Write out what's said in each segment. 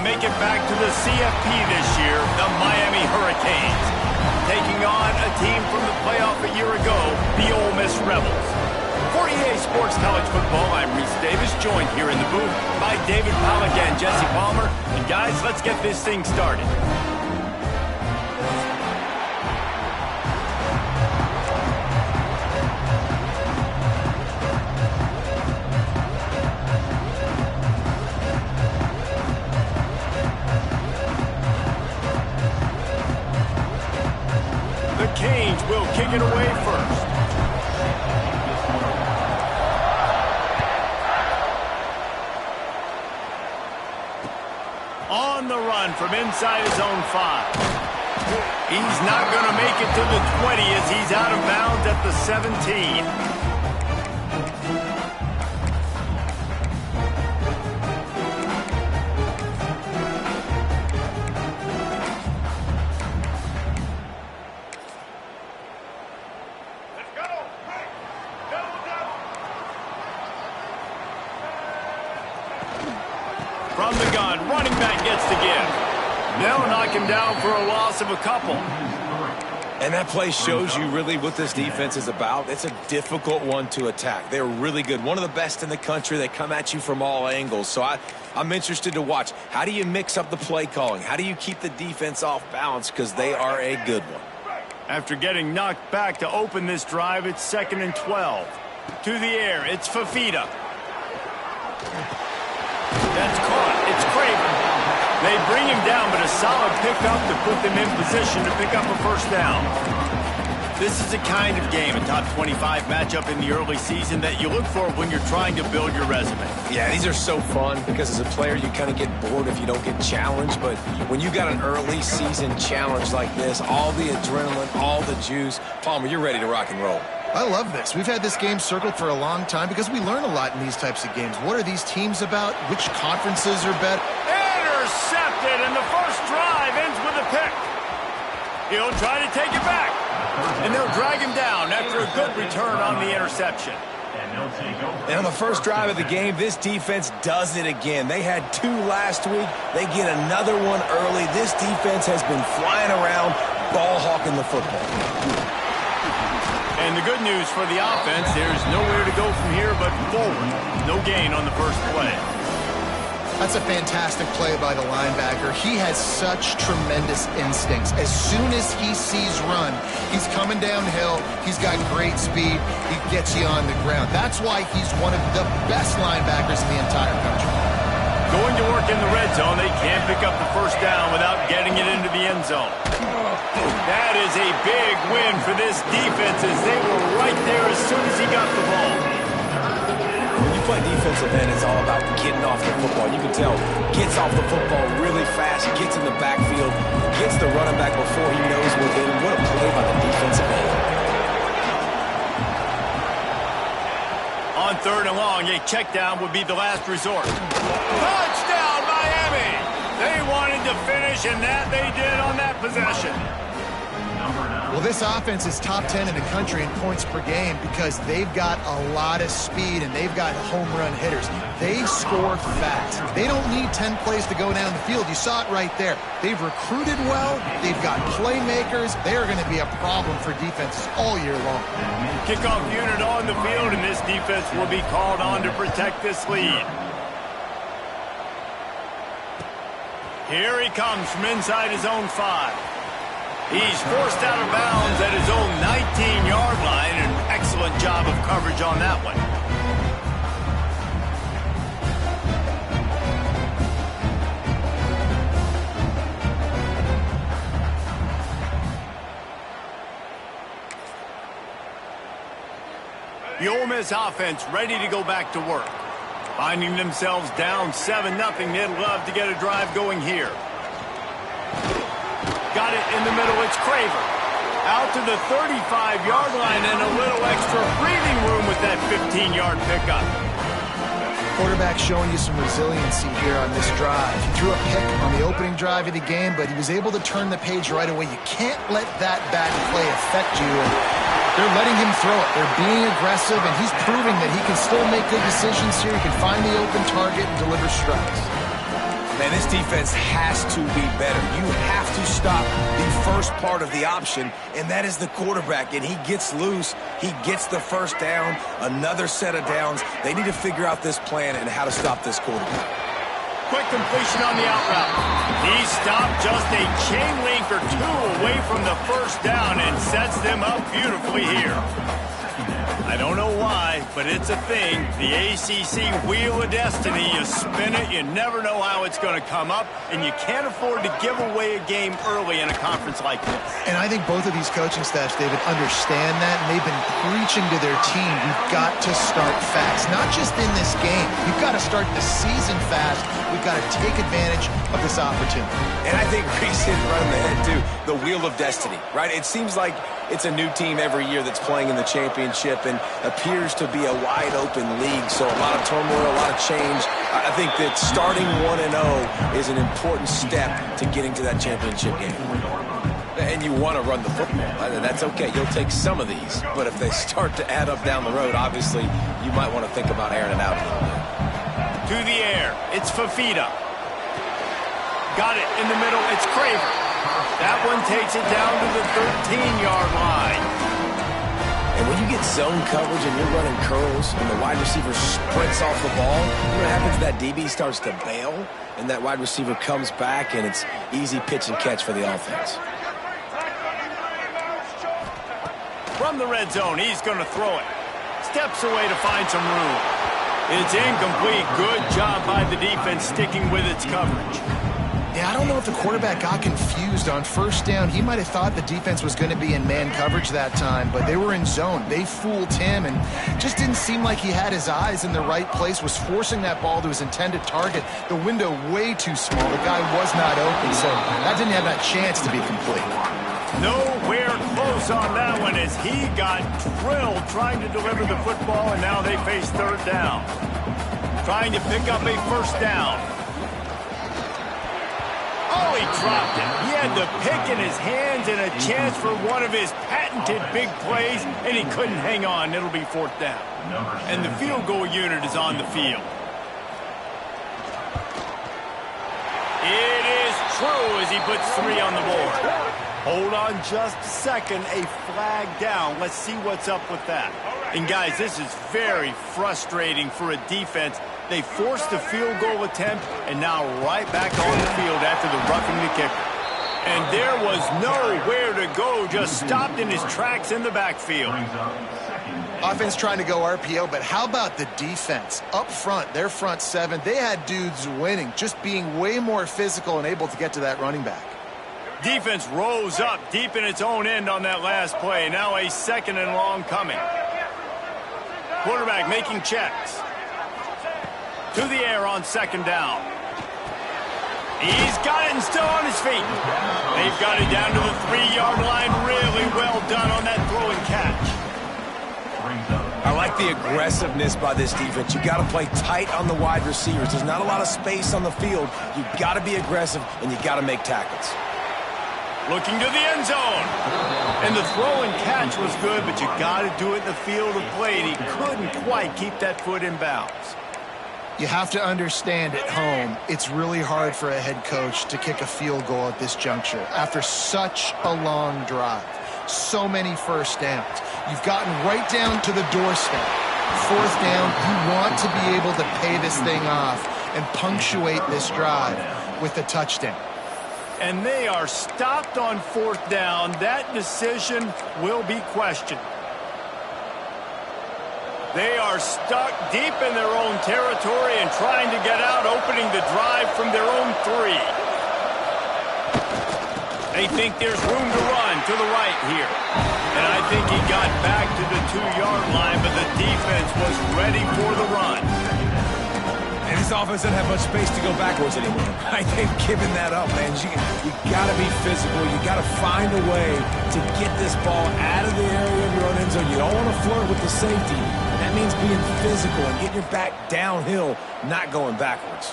make it back to the CFP this year, the Miami Hurricanes. Taking on a team from the playoff a year ago, the Ole Miss Rebels. For EA Sports College Football, I'm Reese Davis, joined here in the booth by David Pollack and Jesse Palmer. And guys, let's get this thing started. The Canes will kick it away first. On the run from inside his own 5. He's not going to make it to the 20 as he's out of bounds at the 17. From the gun, running back gets the give. They'll knock him down for a loss of a couple. And that play shows you really what this defense is about. It's a difficult one to attack. They're really good. One of the best in the country. They come at you from all angles. So I'm interested to watch. How do you mix up the play calling? How do you keep the defense off balance? Because they are a good one. After getting knocked back to open this drive, it's 2nd and 12. To the air, it's Fafita. That's caught. It's Craven. They bring him down, but a solid pickup to put them in position to pick up a first down. This is the kind of game, a top 25 matchup in the early season, that you look for when you're trying to build your resume. Yeah, these are so fun because as a player, you kind of get bored if you don't get challenged. But when you got an early season challenge like this, all the adrenaline, all the juice, Palmer, you're ready to rock and roll. I love this. We've had this game circled for a long time because we learn a lot in these types of games. What are these teams about? Which conferences are better? Intercepted, and the first drive ends with a pick. He'll try to take it back, and they'll drag him down after a good return on the interception. And on the first drive of the game, this defense does it again. They had 2 last week. They get another one early. This defense has been flying around, ball hawking the football. And the good news for the offense, there's nowhere to go from here but forward. No gain on the first play. That's a fantastic play by the linebacker. He has such tremendous instincts. As soon as he sees run, he's coming downhill. He's got great speed. He gets you on the ground. That's why he's one of the best linebackers in the entire country. Going to work in the red zone, they can't pick up the first down without getting it into the end zone. That is a big win for this defense as they were right there as soon as he got the ball. When you play defensive end, it's all about getting off the football. You can tell, gets off the football really fast, gets in the backfield, gets the running back before he knows we're in. What a play by the defensive end. On 3rd and long, a check down would be the last resort. Touchdown, Miami! They wanted to finish, and that they did on that possession. Well, this offense is top 10 in the country in points per game because they've got a lot of speed and they've got home run hitters. They score fast. They don't need 10 plays to go down the field. You saw it right there. They've recruited well. They've got playmakers. They are going to be a problem for defenses all year long. Kickoff unit on the field, and this defense will be called on to protect this lead. Here he comes from inside his own 5. He's forced out of bounds at his own 19-yard line. An excellent job of coverage on that one. The Ole Miss offense ready to go back to work. Finding themselves down 7-0, they'd love to get a drive going here. Got it in the middle, it's Craver. Out to the 35-yard line and a little extra breathing room with that 15-yard pickup. Quarterback showing you some resiliency here on this drive. He threw a pick on the opening drive of the game, but he was able to turn the page right away. You can't let that bad play affect you. And they're letting him throw it. They're being aggressive, and he's proving that he can still make good decisions here. He can find the open target and deliver strikes. Man, this defense has to be better. You have to stop the first part of the option, and that is the quarterback. And he gets loose. He gets the first down, another set of downs. They need to figure out this plan and how to stop this quarterback. Quick completion on the out route. He stopped just a chain link or two away from the first down and sets them up beautifully here. I don't know why, but it's a thing. The ACC Wheel of Destiny, you spin it, you never know how it's going to come up, and you can't afford to give away a game early in a conference like this. And I think both of these coaching staffs, David, understand that, and they've been preaching to their team, we've got to start fast. Not just in this game. We've got to start the season fast. We've got to take advantage of this opportunity. And I think Reese hit it right on the head, too. The Wheel of Destiny, right? It seems like it's a new team every year that's playing in the championship and appears to be a wide-open league. So a lot of turmoil, a lot of change. I think that starting 1-0 is an important step to getting to that championship game. And you want to run the football. That's okay. You'll take some of these. But if they start to add up down the road, obviously, you might want to think about airing it out a little bit. To the air. It's Fafita. Got it in the middle. It's Craver. That one takes it down to the 13-yard line. And when you get zone coverage and you're running curls and the wide receiver sprints off the ball, you know what happens? That DB starts to bail, and that wide receiver comes back, and it's easy pitch and catch for the offense. From the red zone, he's going to throw it. Steps away to find some room. It's incomplete. Good job by the defense sticking with its coverage. Yeah, I don't know if the quarterback got confused on first down. He might have thought the defense was going to be in man coverage that time, but they were in zone. They fooled him and just didn't seem like he had his eyes in the right place, was forcing that ball to his intended target. The window way too small. The guy was not open, so that didn't have that chance to be complete. Nowhere close on that one as he got drilled trying to deliver the football, and now they face third down. Trying to pick up a first down. Oh, he dropped it. He had the pick in his hands and a chance for one of his patented big plays, and he couldn't hang on. It'll be fourth down. And the field goal unit is on the field. It is true as he puts 3 on the board. Hold on just a second. A flag down. Let's see what's up with that. And, guys, this is very frustrating for a defense. They forced the field goal attempt and now right back on the field after the roughing the kicker. And there was nowhere to go, just stopped in his tracks in the backfield. Offense trying to go RPO, but how about the defense? Up front, their front 7, they had dudes winning, just being way more physical and able to get to that running back. Defense rose up deep in its own end on that last play. Now a second and long coming. Quarterback making checks. To the air on second down. He's got it and still on his feet. They've got it down to the 3-yard line. Really well done on that throw and catch. I like the aggressiveness by this defense. You got to play tight on the wide receivers. There's not a lot of space on the field. You got to be aggressive and you got to make tackles. Looking to the end zone. And the throw and catch was good, but you got to do it in the field of play, and he couldn't quite keep that foot in bounds. You have to understand at home, it's really hard for a head coach to kick a field goal at this juncture after such a long drive. So many first downs. You've gotten right down to the doorstep. Fourth down, you want to be able to pay this thing off and punctuate this drive with a touchdown. And they are stopped on fourth down. That decision will be questioned. They are stuck deep in their own territory and trying to get out, opening the drive from their own 3. They think there's room to run to the right here. And I think he got back to the 2-yard line, but the defense was ready for the run. And this offense doesn't have much space to go backwards anymore. They've given that up, man. You got to be physical. You got to find a way to get this ball out of the area of your own end zone. You don't want to flirt with the safety. That means being physical and getting your back downhill, not going backwards.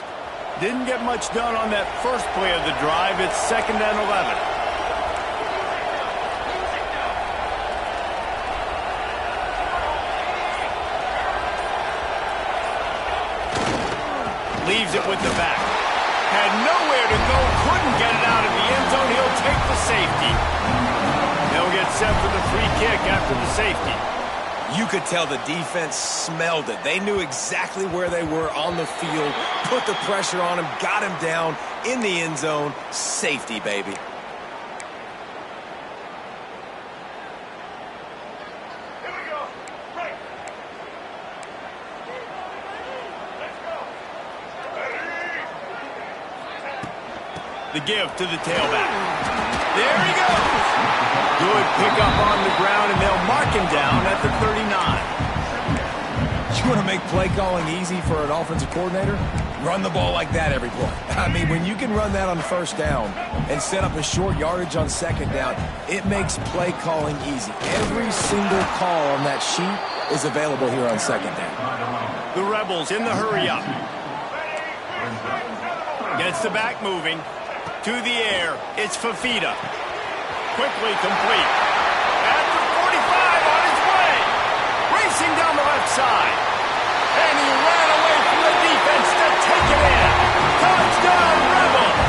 Didn't get much done on that first play of the drive. It's 2nd and 11. Leaves it with the back. Had nowhere to go, couldn't get it out of the end zone. He'll take the safety. They'll get set for the free kick after the safety. You could tell the defense smelled it. They knew exactly where they were on the field, put the pressure on him, got him down in the end zone. Safety, baby. The give to the tailback. There he goes. Good pickup on the ground, and they'll mark him down at the 39. You want to make play calling easy for an offensive coordinator? Run the ball like that every play. I mean, when you can run that on first down and set up a short yardage on second down, it makes play calling easy. Every single call on that sheet is available here on second down. The Rebels in the hurry up. Gets the back moving. To the air, it's Fafita. Quickly complete. At the 45 on his way. Racing down the left side. And he ran away from the defense to take it in. Touchdown, Rebels!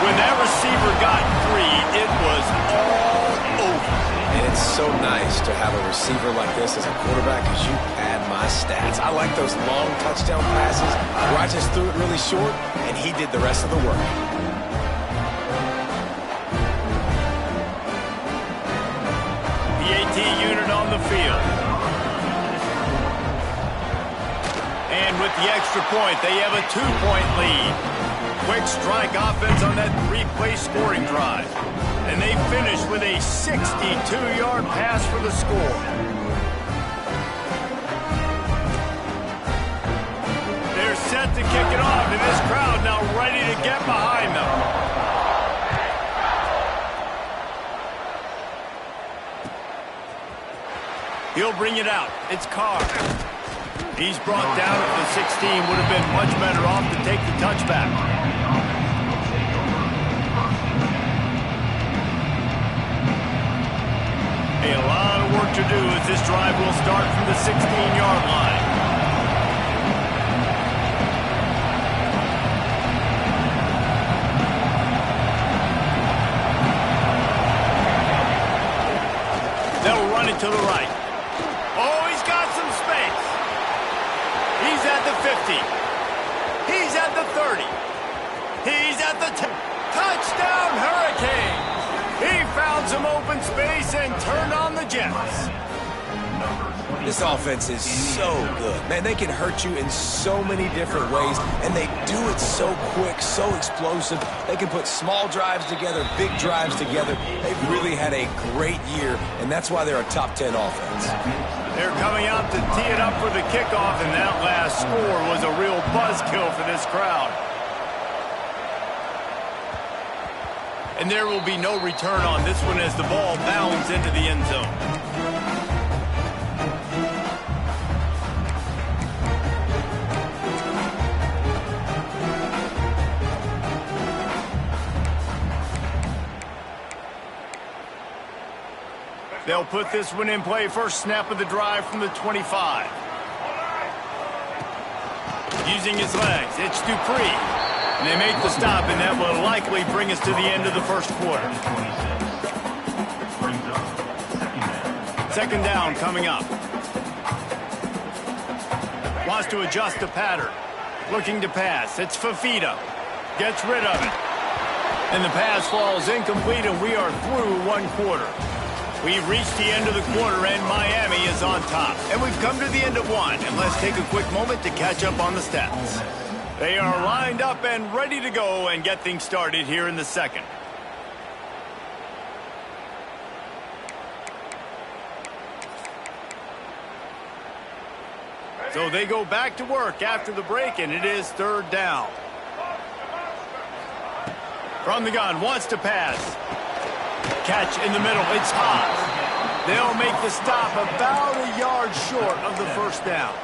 When that receiver got free, it was all over. And it's so nice to have a receiver like this as a quarterback because you pad my stats. I like those long touchdown passes where I just threw it really short and he did the rest of the work. The AT unit on the field. And with the extra point, they have a 2-point lead. Quick strike offense on that 3-play scoring drive. And they finish with a 62-yard pass for the score. They're set to kick it off, and this crowd now ready to get behind them. He'll bring it out. It's Carr. He's brought down at the 16. Would have been much better off to take the touchback. A lot of work to do as this drive will start from the 16-yard line. They'll run it to the right. Oh, he's got some space. He's at the 50. He's at the 30. He's at the 10. Touchdown, Hurricanes! He found some open space and turned on the Jets. This offense is so good. Man, they can hurt you in so many different ways, and they do it so quick, so explosive. They can put small drives together, big drives together. They've really had a great year, and that's why they're a top 10 offense. They're coming out to tee it up for the kickoff, and that last score was a real buzzkill for this crowd. And there will be no return on this one as the ball bounds into the end zone. They'll put this one in play. First snap of the drive from the 25. Using his legs, it's Dupree. And they make the stop, and that will likely bring us to the end of the first quarter. Second down coming up. Wants to adjust the pattern. Looking to pass. It's Fafita. Gets rid of it. And the pass falls incomplete, and we are through one quarter. We've reached the end of the quarter, and Miami is on top. And we've come to the end of one. And let's take a quick moment to catch up on the stats. They are lined up and ready to go and get things started here in the second. So they go back to work after the break, and it is third down. From the gun, wants to pass. Catch in the middle, it's Haas. They'll make the stop about a yard short of the first down.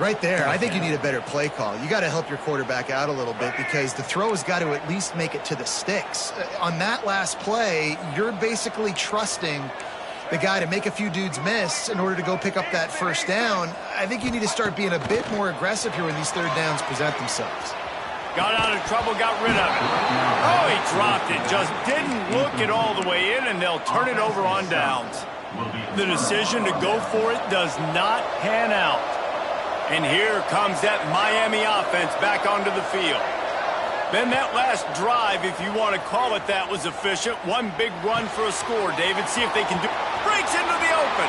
Right there, I think you need a better play call. You got to help your quarterback out a little bit because the throw has got to at least make it to the sticks. On that last play, you're basically trusting the guy to make a few dudes miss in order to go pick up that first down. I think you need to start being a bit more aggressive here when these third downs present themselves. Got out of trouble, got rid of it. Oh, he dropped it. Just didn't look it all the way in, and they'll turn it over on downs. The decision to go for it does not pan out. And here comes that Miami offense back onto the field. Then that last drive, if you want to call it that, was efficient. One big run for a score, David. See if they can do it. Breaks into the open.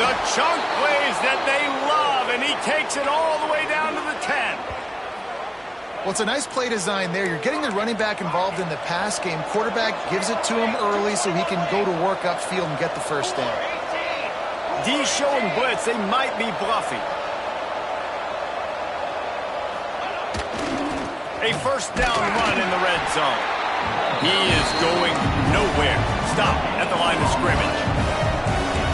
The chunk plays that they love, and he takes it all the way down to the 10. Well, it's a nice play design there. You're getting the running back involved in the pass game. Quarterback gives it to him early so he can go to work upfield and get the first down. D showing blitz. They might be bluffing. A first down run in the red zone. He is going nowhere. Stop at the line of scrimmage.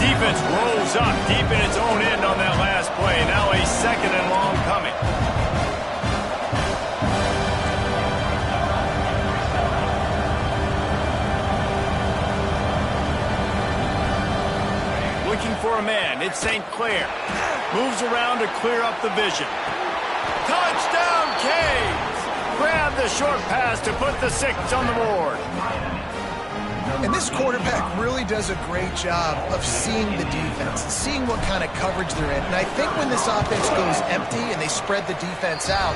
Defense rolls up deep in its own end on that last play. Now a second and long coming. Looking for a man. It's St. Clair. Moves around to clear up the vision. Touchdown, Canes! Grab the short pass to put the 6 on the board. And this quarterback really does a great job of seeing the defense and seeing what kind of coverage they're in. And I think when this offense goes empty and they spread the defense out,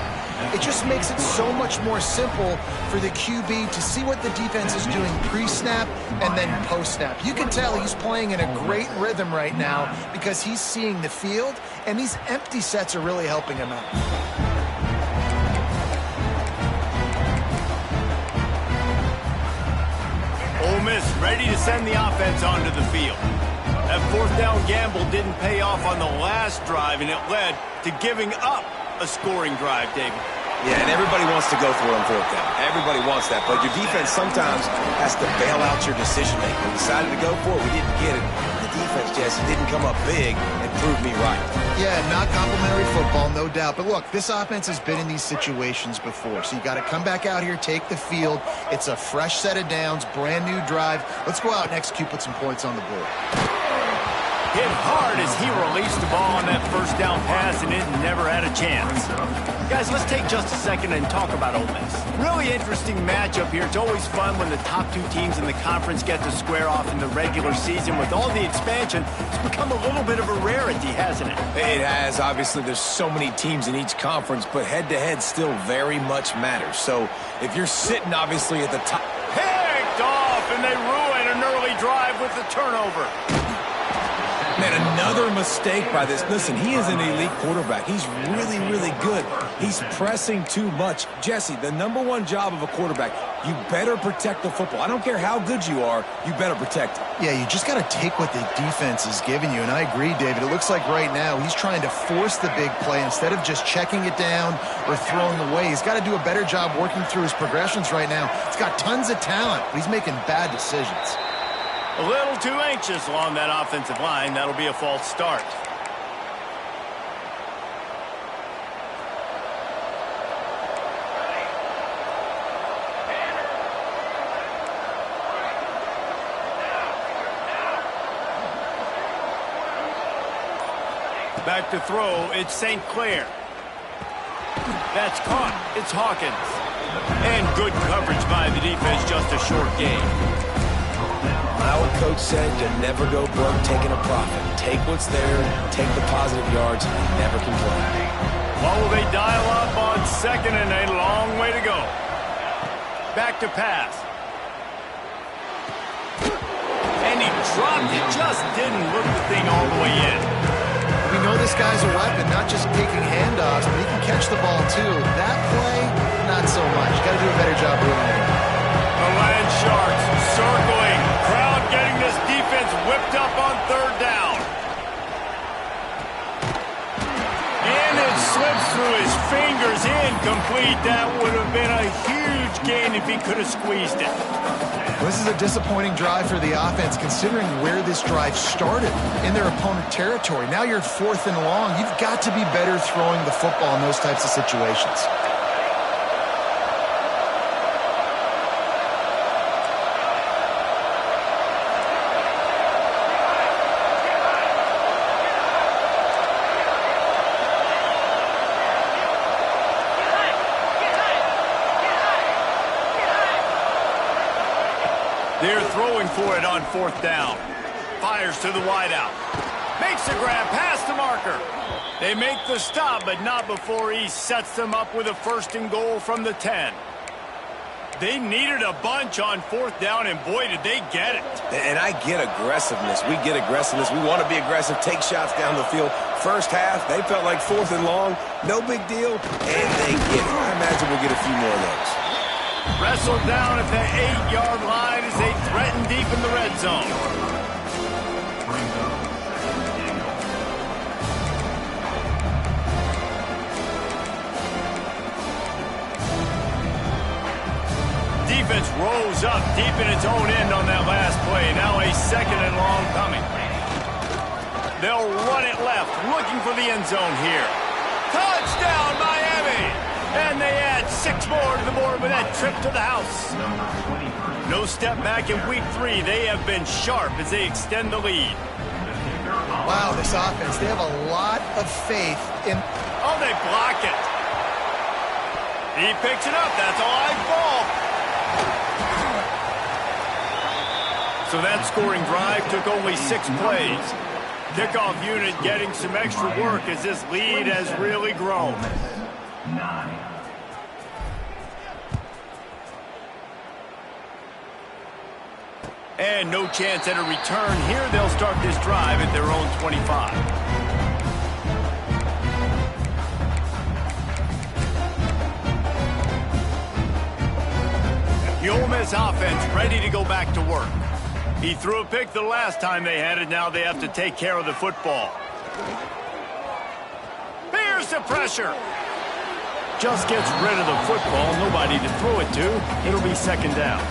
it just makes it so much more simple for the QB to see what the defense is doing pre-snap and then post-snap. You can tell he's playing in a great rhythm right now because he's seeing the field, and these empty sets are really helping him out. Ole Miss ready to send the offense onto the field. That fourth down gamble didn't pay off on the last drive, and it led to giving up a scoring drive, David. Yeah, and everybody wants to go for it on fourth down. Everybody wants that, but your defense sometimes has to bail out your decision-making. We decided to go for it. We didn't get it. The defense, Jesse, didn't come up big and prove me right. Yeah, not complimentary football, no doubt. But look, this offense has been in these situations before, so you got to come back out here, take the field. It's a fresh set of downs, brand new drive. Let's go out and execute, put some points on the board. Hit hard as he released the ball on that first down pass, and it never had a chance. Guys, let's take just a second and talk about Ole Miss. Really interesting matchup here. It's always fun when the top 2 teams in the conference get to square off in the regular season. With all the expansion, it's become a little bit of a rarity, hasn't it? It has. Obviously, there's so many teams in each conference, but head-to-head still very much matters. So if you're sitting, obviously, at the top... Picked off, and they ruin an early drive with the turnover. Man, another mistake by this. Listen, he is an elite quarterback. He's really, really good. He's pressing too much. Jesse, the #1 job of a quarterback, you better protect the football. I don't care how good you are, you better protect it. Yeah, you just got to take what the defense is giving you, and I agree, David. It looks like right now he's trying to force the big play instead of just checking it down or throwing away. He's got to do a better job working through his progressions right now. He's got tons of talent, but he's making bad decisions. A little too anxious along that offensive line. That'll be a false start. Back to throw, it's St. Clair. That's caught. It's Hawkins. And good coverage by the defense, just a short gain. Our coach said you never go broke taking a profit. Take what's there, take the positive yards, and never complain. Well, will they dial up on second and a long way to go? Back to pass. And he dropped it, just didn't look the thing all the way in. We know this guy's a weapon, not just taking handoffs, but he can catch the ball too. That play, not so much. Got to do a better job ruling it. The Land Sharks circling. Crowd getting this defense whipped up on third down. And it slips through his fingers, incomplete. That would have been a huge gain if he could have squeezed it. This is a disappointing drive for the offense, considering where this drive started, in their opponent territory. Now you're 4th and long. You've got to be better throwing the football in those types of situations. They're throwing for it on 4th down. Fires to the wideout. Makes the grab past the marker. They make the stop, but not before he sets them up with a 1st and goal from the 10. They needed a bunch on 4th down, and boy, did they get it. And I get aggressiveness. We get aggressiveness. We want to be aggressive, take shots down the field. First half, they felt like 4th and long. No big deal, and they get it. I imagine we'll get a few more of those. Wrestled down at the 8-yard line as they threaten deep in the red zone. Defense rolls up deep in its own end on that last play. Now a 2nd and long coming. They'll run it left, looking for the end zone here. Touchdown, Miami! And they add 6 more to the board with that trip to the house. No step back in week 3. They have been sharp as they extend the lead. Wow, this offense, they have a lot of faith in... Oh, they block it. He picks it up. That's a live ball. So that scoring drive took only 6 plays. Kickoff unit getting some extra work as this lead has really grown. 9. And no chance at a return here. They'll start this drive at their own 25. The Ole Miss offense ready to go back to work. He threw a pick the last time they had it. Now they have to take care of the football. Here's the pressure. Just gets rid of the football. Nobody to throw it to. It'll be 2nd down.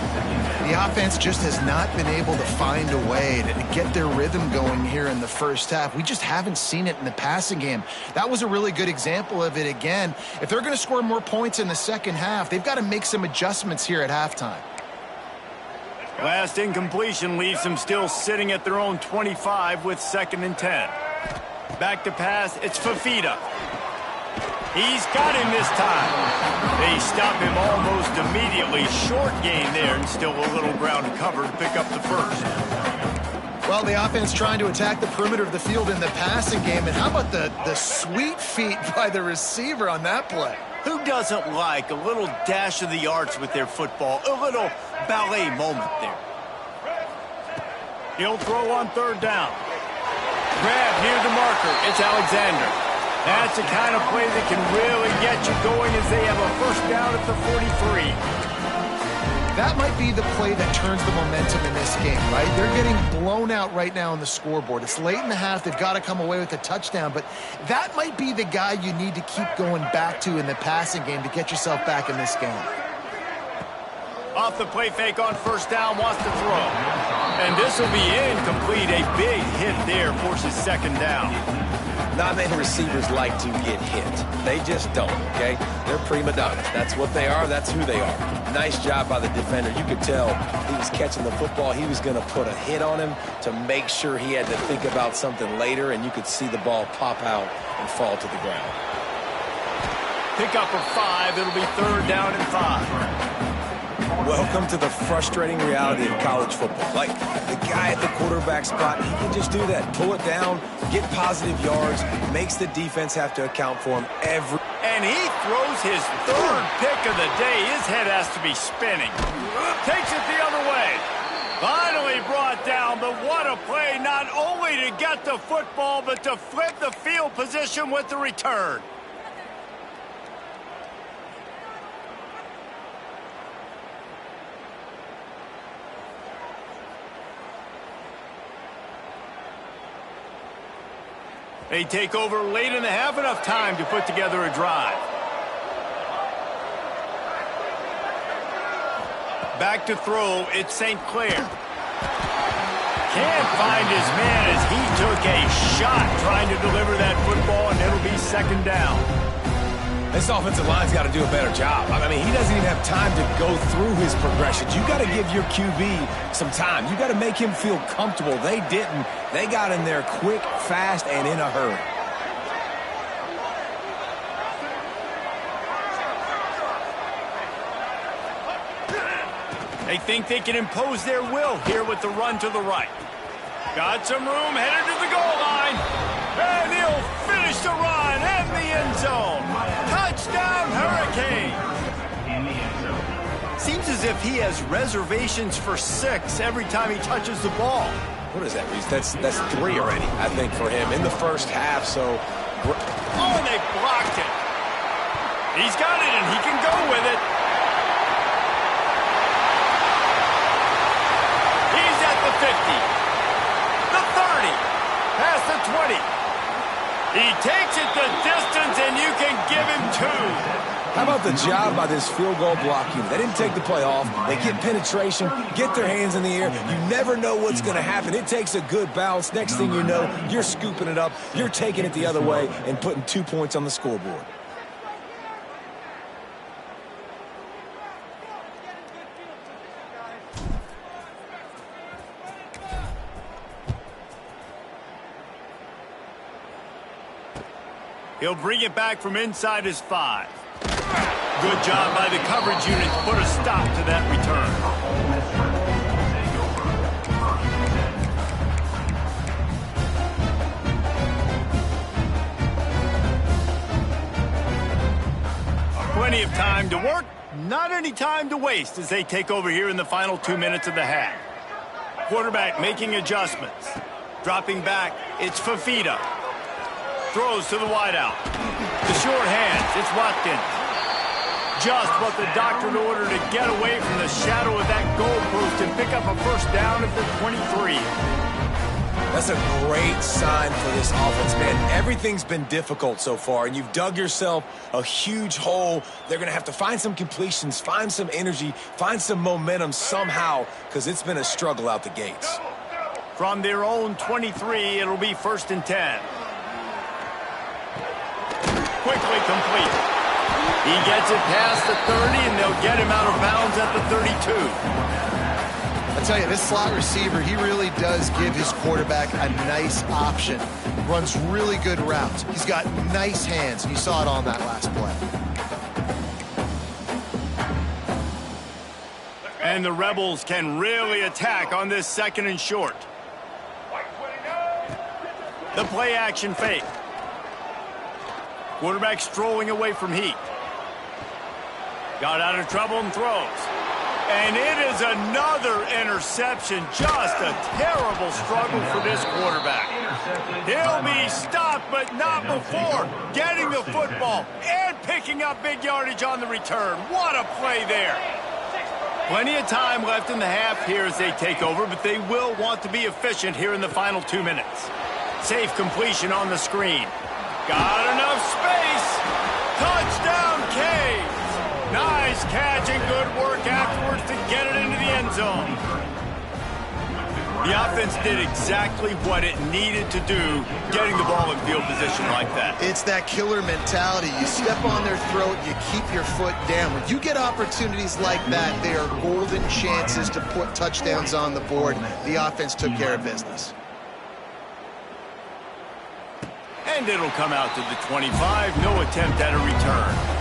The offense just has not been able to find a way to get their rhythm going here in the first half. We just haven't seen it in the passing game. That was a really good example of it again. If they're going to score more points in the second half, they've got to make some adjustments here at halftime. Last incompletion leaves them still sitting at their own 25 with 2nd and 10. Back to pass, it's Fafita. He's got him this time. They stop him almost immediately. Short gain there and still a little ground cover to pick up the 1st. Well, the offense trying to attack the perimeter of the field in the passing game. And how about the sweet feet by the receiver on that play? Who doesn't like a little dash of the arts with their football? A little ballet moment there. He'll throw on 3rd down. Grab near the marker. It's Alexander. That's the kind of play that can really get you going as they have a 1st down at the 43. That might be the play that turns the momentum in this game, right? They're getting blown out right now on the scoreboard. It's late in the half. They've got to come away with a touchdown, but that might be the guy you need to keep going back to in the passing game to get yourself back in this game. Off the play fake on 1st down, wants to throw. And this will be incomplete. A big hit there forces 2nd down. Not many receivers like to get hit. They just don't, okay? They're prima donnas. That's what they are. That's who they are. Nice job by the defender. You could tell he was catching the football. He was going to put a hit on him to make sure he had to think about something later, and you could see the ball pop out and fall to the ground. Pick up of 5. It'll be 3rd down and 5. Welcome to the frustrating reality of college football. Like, the guy at the quarterback spot, he can just do that. Pull it down, get positive yards, makes the defense have to account for him every... And he throws his 3rd pick of the day. His head has to be spinning. Takes it the other way. Finally brought down, but what a play, not only to get the football, but to flip the field position with the return. They take over late in the half, enough time to put together a drive. Back to throw, it's St. Clair. Can't find his man as he took a shot trying to deliver that football, and it'll be 2nd down. This offensive line's got to do a better job. I mean, he doesn't even have time to go through his progressions. You got to give your QB some time. You got to make him feel comfortable. They didn't. They got in there quick, fast, and in a hurry. They think they can impose their will here with the run to the right. Got some room, headed to the goal line. And he'll finish the run and the end zone. Touchdown, Hurricane. Seems as if he has reservations for 6 every time he touches the ball. What is that, Reese? That's 3 already, I think, for him in the first half. So, oh, and they blocked it. He's got it, and he can go with it. He's at the 50, the 30, past the 20. He takes it the distance, and you can give him 2. How about the job by this field goal blocking? They didn't take the play off. They get penetration, get their hands in the air. You never know what's going to happen. It takes a good bounce. Next thing you know, you're scooping it up. You're taking it the other way and putting 2 points on the scoreboard. He'll bring it back from inside his 5. Good job by the coverage unit to put a stop to that return. Plenty of time to work, not any time to waste as they take over here in the final 2 minutes of the half. Quarterback making adjustments. Dropping back, it's Fafita. Throws to the wideout. The short hands, it's Watkins. Just what the doctor ordered to get away from the shadow of that goalpost and pick up a first down at the 23. That's a great sign for this offense, man. Everything's been difficult so far, and you've dug yourself a huge hole. They're going to have to find some completions, find some energy, find some momentum somehow, because it's been a struggle out the gates. From their own 23, it'll be 1st and 10. Quickly complete. He gets it past the 30, and they'll get him out of bounds at the 32. I tell you, this slot receiver, he really does give his quarterback a nice option. Runs really good routes. He's got nice hands, and you saw it on that last play. And the Rebels can really attack on this 2nd and short. The play action fake. Quarterback strolling away from heat. Got out of trouble and throws. And it is another interception. Just a terrible struggle for this quarterback. He'll be stopped, but not before getting the football and picking up big yardage on the return. What a play there. Plenty of time left in the half here as they take over, but they will want to be efficient here in the final 2 minutes. Safe completion on the screen. Got enough space. Touchdown, Canes. Nice catch and good work afterwards to get it into the end zone. The offense did exactly what it needed to do, getting the ball in field position like that. It's that killer mentality. You step on their throat, you keep your foot down. When you get opportunities like that, they are golden chances to put touchdowns on the board. The offense took care of business. And it'll come out to the 25. No attempt at a return.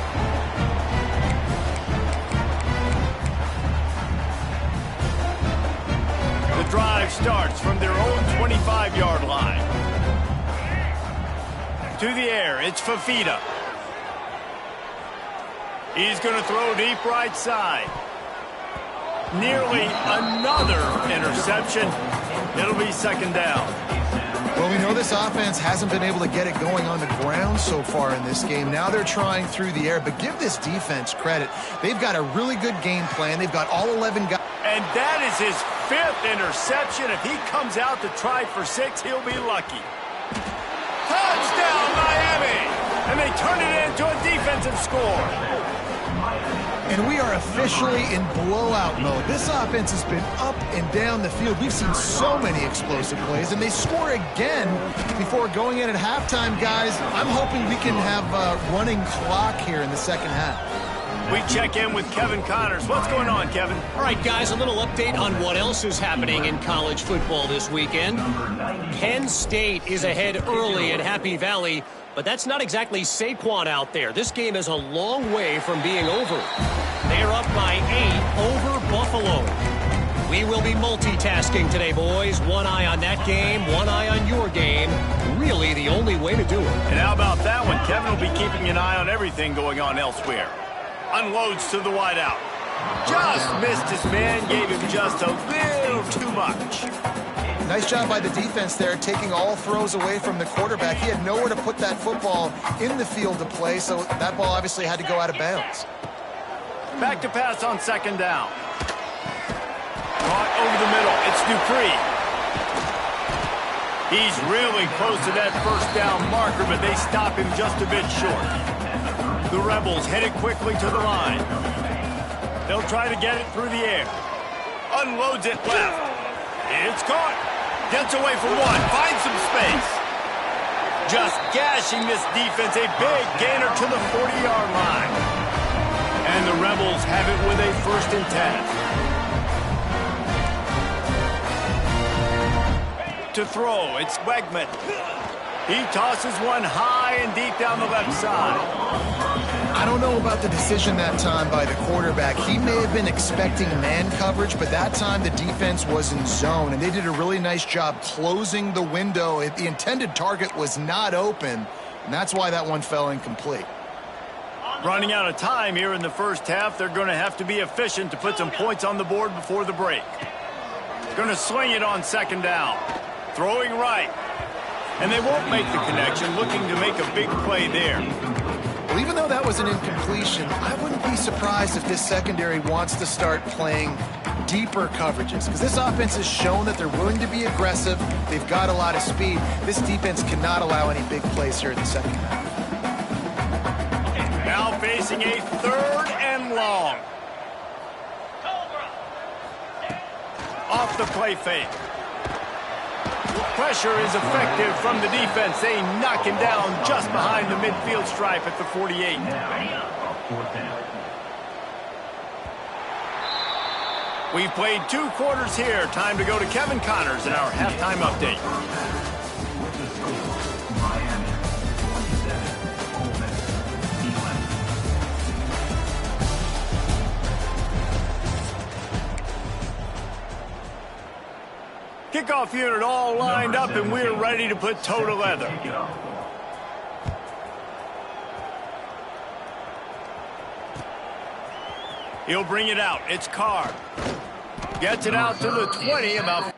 The drive starts from their own 25-yard line. To the air, it's Fafita. He's going to throw deep right side. Nearly another interception. It'll be 2nd down. Well, we know this offense hasn't been able to get it going on the ground so far in this game. Now they're trying through the air, but give this defense credit. They've got a really good game plan. They've got all 11 guys. And that is his 5th interception. If he comes out to try for 6, he'll be lucky. Touchdown, Miami! And they turn it into a defensive score. And we are officially in blowout mode. This offense has been up and down the field. We've seen so many explosive plays, and they score again before going in at halftime, guys. I'm hoping we can have a running clock here in the 2nd half. We check in with Kevin Connors. What's going on, Kevin? All right, guys, a little update on what else is happening in college football this weekend. Penn State is ahead early in Happy Valley, but that's not exactly Saquon out there. This game is a long way from being over. They are up by 8 over Buffalo. We will be multitasking today, boys. One eye on that game, one eye on your game. Really the only way to do it. And how about that one? Kevin will be keeping an eye on everything going on elsewhere. Unloads to the wideout. Just missed his man, gave him just a little too much. Nice job by the defense there, taking all throws away from the quarterback. He had nowhere to put that football in the field to play, so that ball obviously had to go out of bounds. Back to pass on second down. Caught over the middle. It's Dupree. He's really close to that first down marker, but they stop him just a bit short. The Rebels headed quickly to the line. They'll try to get it through the air. Unloads it left. It's caught. Gets away from one. Finds some space. Just gashing this defense. A big gainer to the 40-yard line. And the Rebels have it with a 1st and 10. To throw, it's Wegman. He tosses one high and deep down the left side. I don't know about the decision that time by the quarterback. He may have been expecting man coverage, but that time the defense was in zone, and they did a really nice job closing the window. The intended target was not open, and that's why that one fell incomplete. Running out of time here in the first half. They're going to have to be efficient to put some points on the board before the break. Going to swing it on second down. Throwing right. And they won't make the connection, looking to make a big play there. Well, even though that was an incompletion, I wouldn't be surprised if this secondary wants to start playing deeper coverages, because this offense has shown that they're willing to be aggressive. They've got a lot of speed. This defense cannot allow any big plays here in the second half. Now facing a 3rd and long. Off the play fake. Pressure is effective from the defense. They knock him down just behind the midfield stripe at the 48. We've played 2 quarters here. Time to go to Kevin Connors in our halftime update. Kickoff unit all lined up, and we're ready to put toe to leather. He'll bring it out. It's Carr. Gets it out to the 20, about...